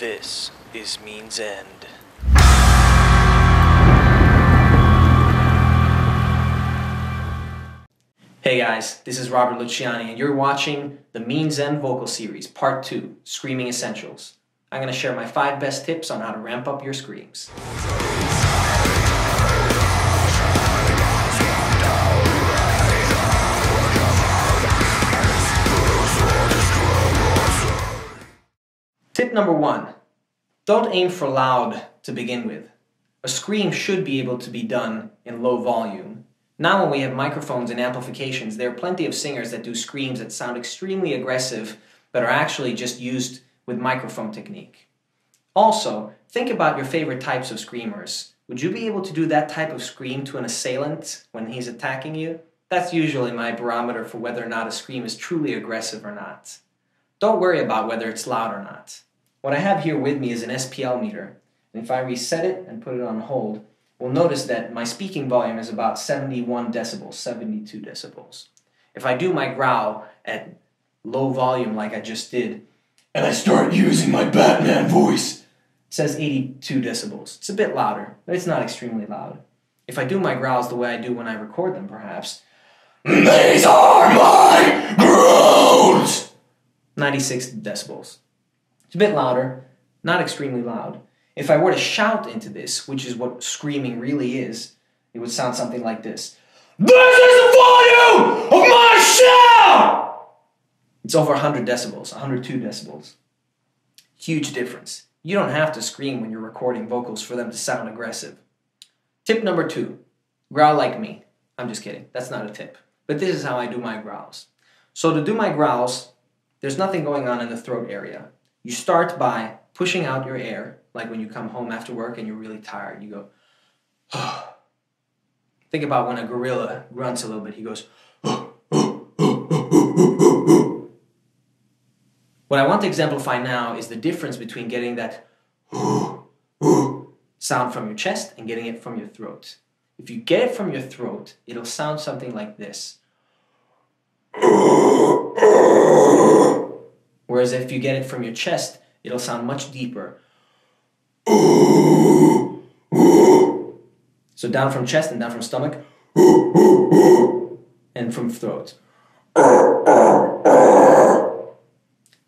This is Means End. Hey guys, this is Robert Luciani and you're watching the Means End Vocal Series, Part 2, Screaming Essentials. I'm going to share my 5 best tips on how to ramp up your screams. Tip number 1. Don't aim for loud to begin with. A scream should be able to be done in low volume. Now when we have microphones and amplifications, there are plenty of singers that do screams that sound extremely aggressive but are actually just used with microphone technique. Also, think about your favorite types of screamers. Would you be able to do that type of scream to an assailant when he's attacking you? That's usually my barometer for whether or not a scream is truly aggressive or not. Don't worry about whether it's loud or not. What I have here with me is an SPL meter, and if I reset it and put it on hold, we'll notice that my speaking volume is about 71 decibels, 72 decibels. If I do my growl at low volume like I just did, and I start using my Batman voice, it says 82 decibels. It's a bit louder, but it's not extremely loud. If I do my growls the way I do when I record them, perhaps, these are my growls! 96 decibels. It's a bit louder, not extremely loud. If I were to shout into this, which is what screaming really is, it would sound something like this. This is the volume of my shout! It's over 100 decibels, 102 decibels. Huge difference. You don't have to scream when you're recording vocals for them to sound aggressive. Tip number 2, growl like me. I'm just kidding, that's not a tip. But this is how I do my growls. So to do my growls, there's nothing going on in the throat area. You start by pushing out your air, like when you come home after work and you're really tired. You go, oh. Think about when a gorilla grunts a little bit. He goes, oh, oh, oh, oh, oh, oh. What I want to exemplify now is the difference between getting that oh, oh, sound from your chest and getting it from your throat. If you get it from your throat, it'll sound something like this. Whereas if you get it from your chest, it'll sound much deeper. So down from chest and down from stomach. And from throat.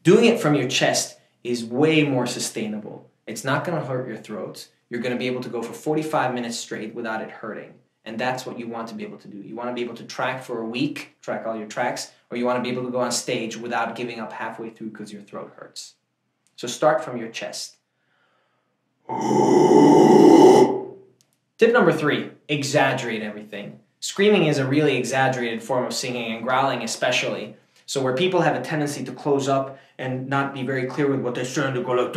Doing it from your chest is way more sustainable. It's not going to hurt your throat. You're going to be able to go for 45 minutes straight without it hurting. And that's what you want to be able to do. You want to be able to track for a week, track all your tracks, or you want to be able to go on stage without giving up halfway through because your throat hurts. So start from your chest. Tip number 3, exaggerate everything. Screaming is a really exaggerated form of singing, and growling especially. So where people have a tendency to close up and not be very clear with what they're saying, to go like,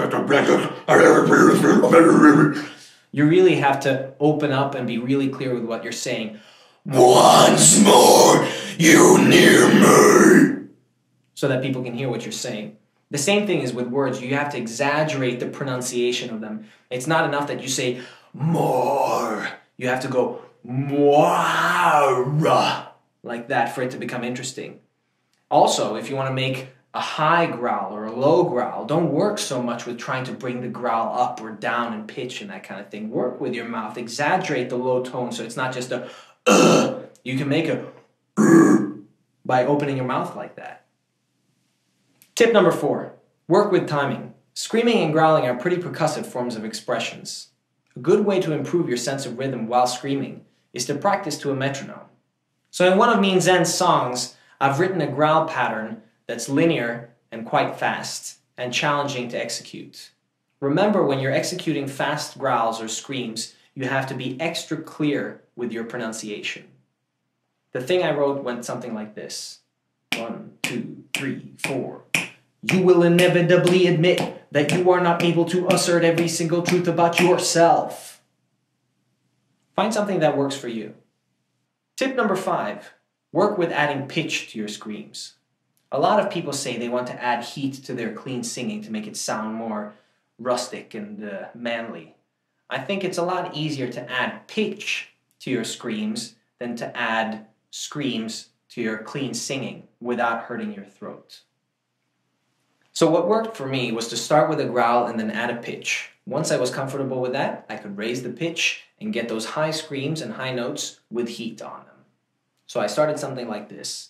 you really have to open up and be really clear with what you're saying. Once more, you near me. So that people can hear what you're saying. The same thing is with words. You have to exaggerate the pronunciation of them. It's not enough that you say more. You have to go more like that for it to become interesting. Also, if you want to make a high growl or a low growl, don't work so much with trying to bring the growl up or down in pitch and that kind of thing. Work with your mouth. Exaggerate the low tone so it's not just a You can make a by opening your mouth like that. Tip number 4, work with timing. Screaming and growling are pretty percussive forms of expressions. A good way to improve your sense of rhythm while screaming is to practice to a metronome. So in one of Means End's songs, I've written a growl pattern that's linear and quite fast and challenging to execute. Remember, when you're executing fast growls or screams, you have to be extra clear with your pronunciation. The thing I wrote went something like this. 1, 2, 3, 4. You will inevitably admit that you are not able to assert every single truth about yourself. Find something that works for you. Tip number 5, work with adding pitch to your screams. A lot of people say they want to add heat to their clean singing to make it sound more rustic and manly. I think it's a lot easier to add pitch to your screams than to add screams to your clean singing without hurting your throat. So what worked for me was to start with a growl and then add a pitch. Once I was comfortable with that, I could raise the pitch and get those high screams and high notes with heat on them. So I started something like this.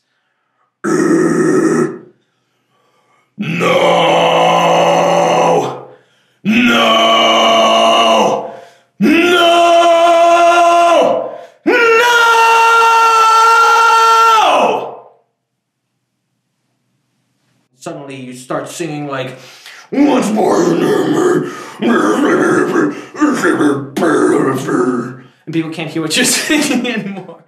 No! No! No! No! Suddenly you start singing like, once more, and people can't hear what you're singing anymore.